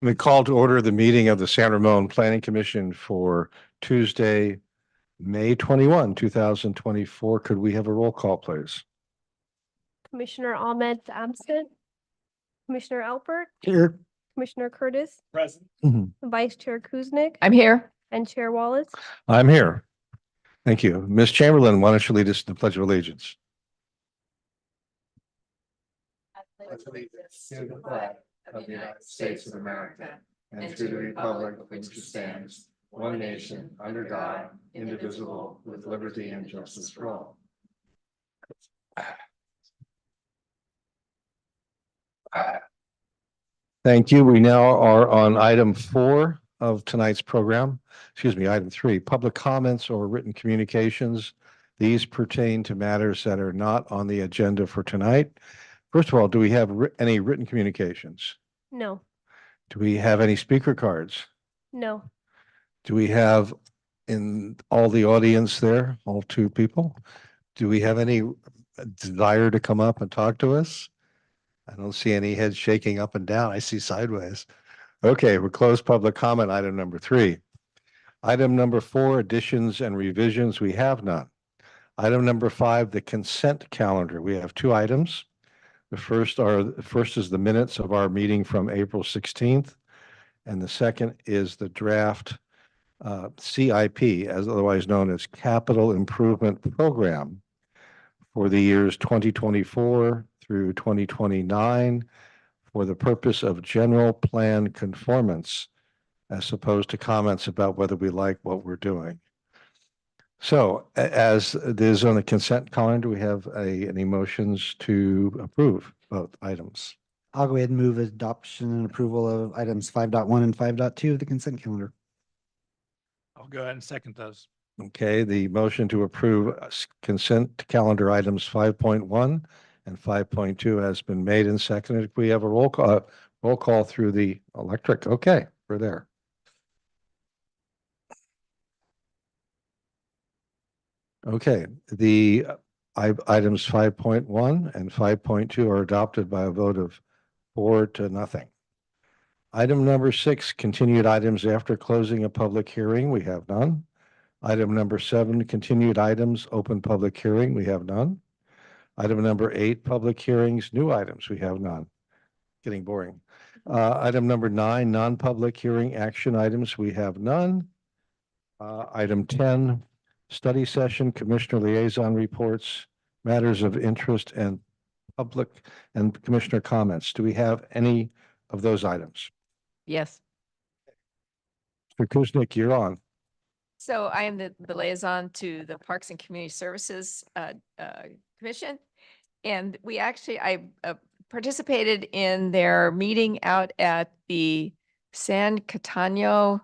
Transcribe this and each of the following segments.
We call to order the meeting of the San Ramon Planning Commission for Tuesday, May 21, 2024. Could we have a roll call, please? Commissioner Ahmed's absent. Commissioner Alpert, Here. Commissioner Curtis, Present. Vice Chair Kuznick, I'm here. and Chair Wallace. I'm here. Thank you. Ms. Chamberlain, why don't you lead us to the Pledge of Allegiance? Allegiance to the flag of the United States of America and to the republic for which it stands, one nation, under God, indivisible, with liberty and justice for all. Thank you. We now are on item 4 of tonight's program. Excuse me, item 3, public comments or written communications. These pertain to matters that are not on the agenda for tonight. First of all, do we have any written communications? No, Do we have any speaker cards? no, Do we have in all the audience there, all 2 people? Do we have any desire to come up and talk to us? I don't see any heads shaking up and down. I see sideways. Okay, we'll close public comment, item number 3. Item number 4, additions and revisions, we have none. Item number 5, the consent calendar. We have 2 items. The first is the minutes of our meeting from April 16th, and the second is the draft CIP, as otherwise known as Capital Improvement Program for the years 2024 through 2029 for the purpose of general plan conformance, as opposed to comments about whether we like what we're doing. So as it is on the consent calendar, we have any motions to approve both items. I'll go ahead and move adoption and approval of items 5.1 and 5.2 of the consent calendar. I'll go ahead and second those. Okay, the motion to approve consent calendar items 5.1 and 5.2 has been made and seconded. We have a roll call through the electric. Okay, we're there. Okay, the items 5.1 and 5.2 are adopted by a vote of 4-0. Item number 6, continued items after closing a public hearing. We have none. Item number 7, continued items, open public hearing. We have none. Item number 8, public hearings, new items. We have none. Getting boring. Item number 9, non-public hearing action items. We have none. Item 10, study session, commissioner liaison reports, matters of interest and public and commissioner comments. Do we have any of those items? Yes. Mr. Kuznick, you're on. So I am the liaison to the Parks and Community Services Commission. And I participated in their meeting out at the San Catano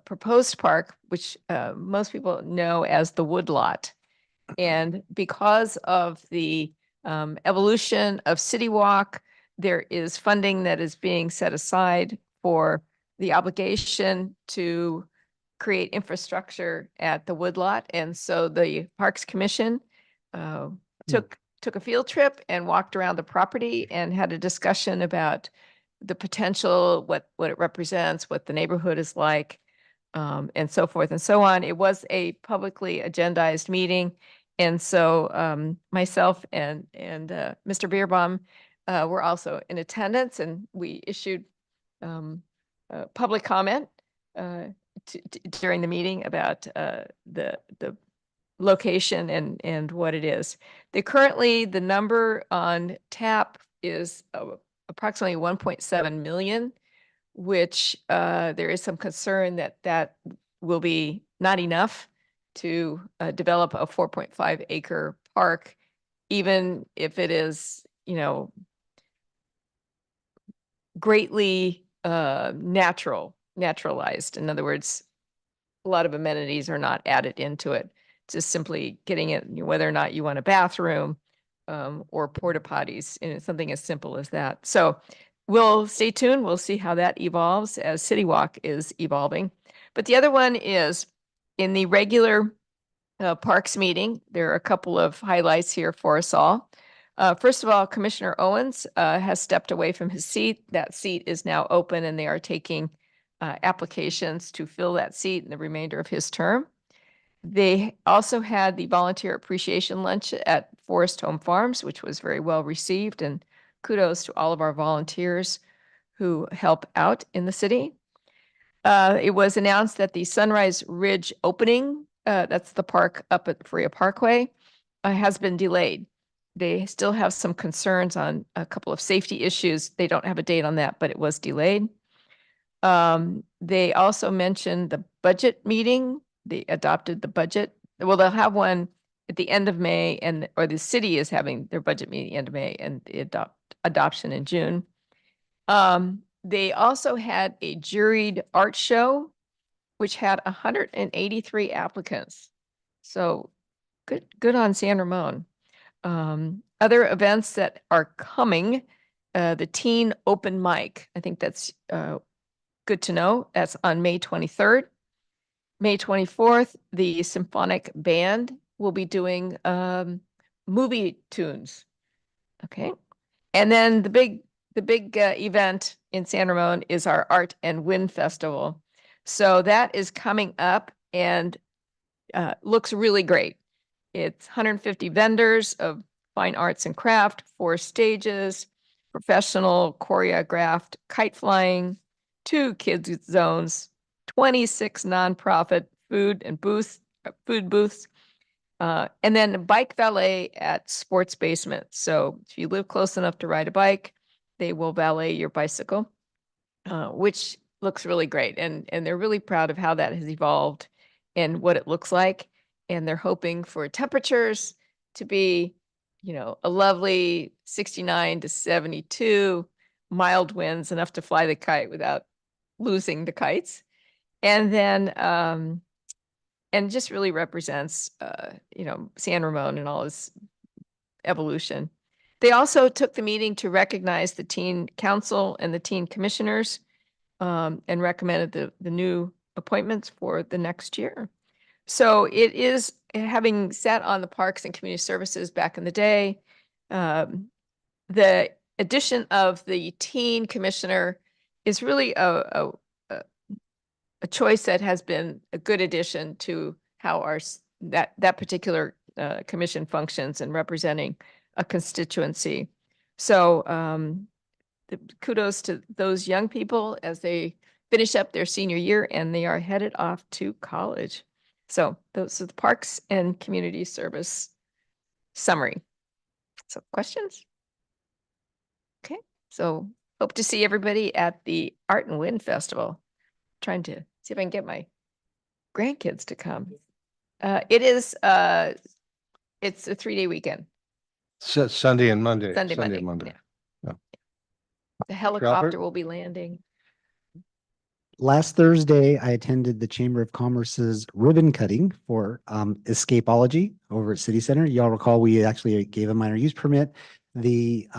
proposed park, which most people know as the Woodlot. And because of the evolution of City Walk, there is funding that is being set aside for the obligation to create infrastructure at the Woodlot. And so the Parks Commission took a field trip and walked around the property and had a discussion about the potential, what it represents, what the neighborhood is like, and so forth and so on. It was a publicly agendized meeting. And so myself and Mr. Bierbaum were also in attendance, and we issued public comment during the meeting about the location and what it is. Currently, the number on tap is approximately 1.7 million, which there is some concern that will be not enough to develop a 4.5 acre park, even if it is, greatly naturalized. In other words, a lot of amenities are not added into it. Just simply getting it, whether or not you want a bathroom or porta potties, and it's something as simple as that. So we'll stay tuned. We'll see how that evolves as City Walk is evolving. But the other one is in the regular parks meeting. There are a couple of highlights here for us all. First of all, Commissioner Owens has stepped away from his seat. That seat is now open and they are taking applications to fill that seat in the remainder of his term. They also had the volunteer appreciation lunch at Forest Home Farms, which was very well received, and kudos to all of our volunteers who help out in the city. It was announced that the Sunrise Ridge opening, that's the park up at Freya Parkway, has been delayed. They still have some concerns on a couple of safety issues. They don't have a date on that, but it was delayed. They also mentioned the budget meeting. They adopted the budget. Well, they'll have one at the end of May or the city is having their budget meeting end of May and the adoption in June. They also had a juried art show, which had 183 applicants. So good on San Ramon. Other events that are coming, the teen open mic. I think that's good to know. That's on May 23rd. May 24th, the symphonic band will be doing movie tunes. Okay. And then the big event in San Ramon is our Art and Wind Festival. So that is coming up and looks really great. It's 150 vendors of fine arts and craft, 4 stages, professional choreographed kite flying, 2 kids zones, 26 nonprofit food booths, and then bike valet at Sports Basement. So if you live close enough to ride a bike, they will valet your bicycle, which looks really great. And they're really proud of how that has evolved and what it looks like. And they're hoping for temperatures to be, a lovely 69 to 72, mild winds, enough to fly the kite without losing the kites. And then, and just really represents, San Ramon and all its evolution. They also took the meeting to recognize the teen council and the teen commissioners, and recommended the new appointments for the next year. So it is, having sat on the Parks and Community Services back in the day, the addition of the teen commissioner is really a choice that has been a good addition to how that particular commission functions and representing a constituency. So kudos to those young people as they finish up their senior year and they are headed off to college. So those are the Parks and Community Service summary. So questions? Okay, so hope to see everybody at the Art and Wind Festival. Trying to see if I can get my grandkids to come. It's a 3-day weekend. Sunday and Monday. Sunday, and Monday. Yeah. The helicopter will be landing. Last Thursday, I attended the Chamber of Commerce's ribbon cutting for Escapology over at City Center. Y'all recall we actually gave a minor use permit. The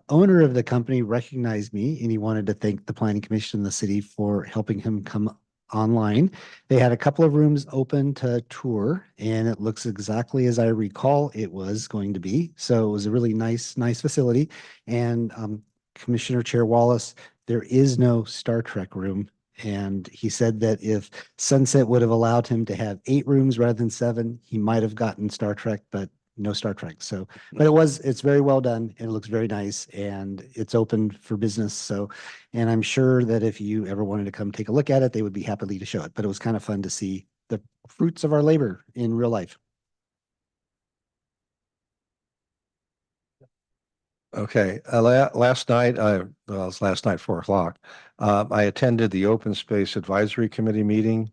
owner of the company recognized me and he wanted to thank the Planning Commission and the city for helping him come online. They had a couple of rooms open to tour and it looks exactly as I recall it was going to be. So it was a really nice facility. And Commissioner Chair Wallace, there is no Star Trek room. And he said that if Sunset would have allowed him to have 8 rooms rather than 7, he might have gotten Star Trek, but no Star Trek. So, but it's very well done and it looks very nice and it's open for business. So, and I'm sure that if you ever wanted to come take a look at it, they would be happy to show it, but it was kind of fun to see the fruits of our labor in real life. Okay, last night, it was last night, 4:00. I attended the Open Space Advisory Committee meeting.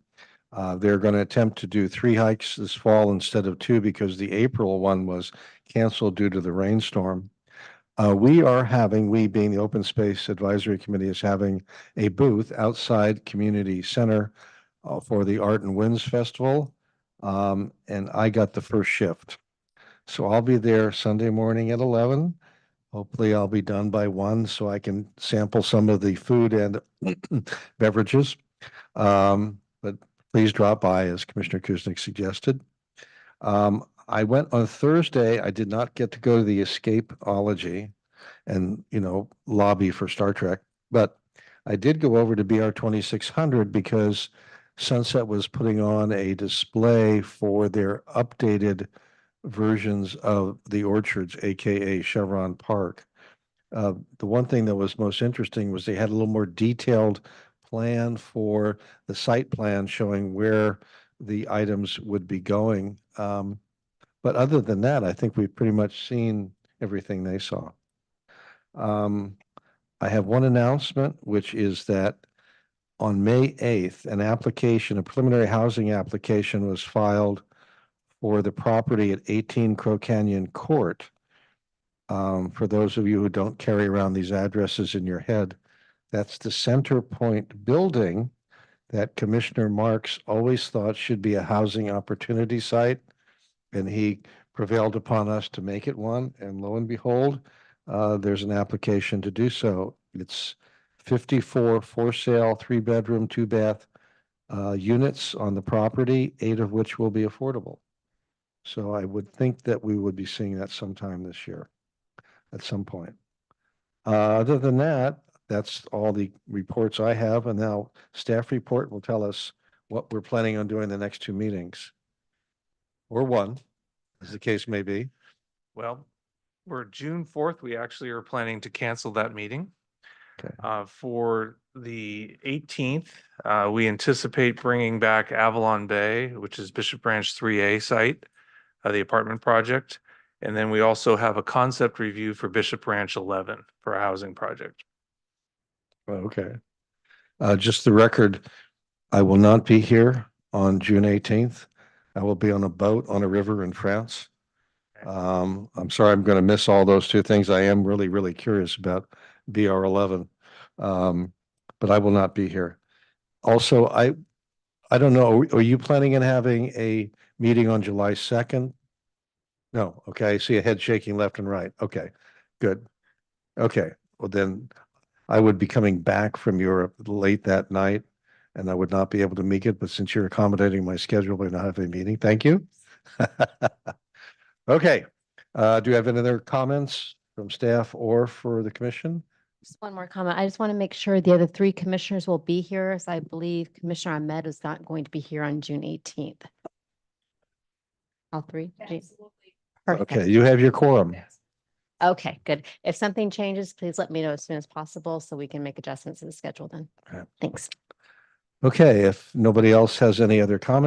They're going to attempt to do 3 hikes this fall instead of 2 because the April one was canceled due to the rainstorm. We being the Open Space Advisory Committee, is having a booth outside Community Center for the Art and Winds Festival. And I got the first shift. So I'll be there Sunday morning at 11. Hopefully I'll be done by 1 so I can sample some of the food and beverages. But please drop by as Commissioner Kuznick suggested. I went on Thursday. I did not get to go to the Escapeology and, lobby for Star Trek, but I did go over to BR 2600 because Sunset was putting on a display for their updated versions of the orchards, AKA Chevron Park. The one thing that was most interesting was they had a little more detailed plan for the site plan showing where the items would be going. But other than that, I think we've pretty much seen everything they saw. I have one announcement, which is that on May 8th, a preliminary housing application was filed for the property at 18 Crow Canyon Court. For those of you who don't carry around these addresses in your head, that's the Center Point building that Commissioner Marks always thought should be a housing opportunity site. And he prevailed upon us to make it one. And lo and behold, there's an application to do so. It's 54 for sale, 3-bedroom, 2-bath units on the property, 8 of which will be affordable. So I would think that we would be seeing that sometime this year at some point. Other than that, that's all the reports I have. And now staff report will tell us what we're planning on doing the next 2 meetings. Or one, as the case may be. Well, we're June 4th. We actually are planning to cancel that meeting. Okay. For the 18th, we anticipate bringing back Avalon Bay, which is Bishop Branch 3A site, the apartment project. And then we also have a concept review for Bishop Branch 11 for a housing project. Okay. Just the record, I will not be here on June 18th. I will be on a boat on a river in France. I'm sorry, I'm going to miss all those 2 things. I am really, really curious about BR 11. But I will not be here. Also, I don't know, are you planning on having a meeting on July 2nd? No, okay, I see a head shaking left and right. Okay, good. Okay, well then I would be coming back from Europe late that night and I would not be able to make it, but since you're accommodating my schedule, we're not having a meeting. Thank you. Okay, do you have any other comments from staff or for the commission? Just one more comment. I just want to make sure the other 3 commissioners will be here, as I believe Commissioner Ahmed is not going to be here on June 18th. All 3? Perfect. Okay, you have your quorum. Okay, good. If something changes, please let me know as soon as possible so we can make adjustments to the schedule then. Okay. Thanks. Okay, if nobody else has any other comments.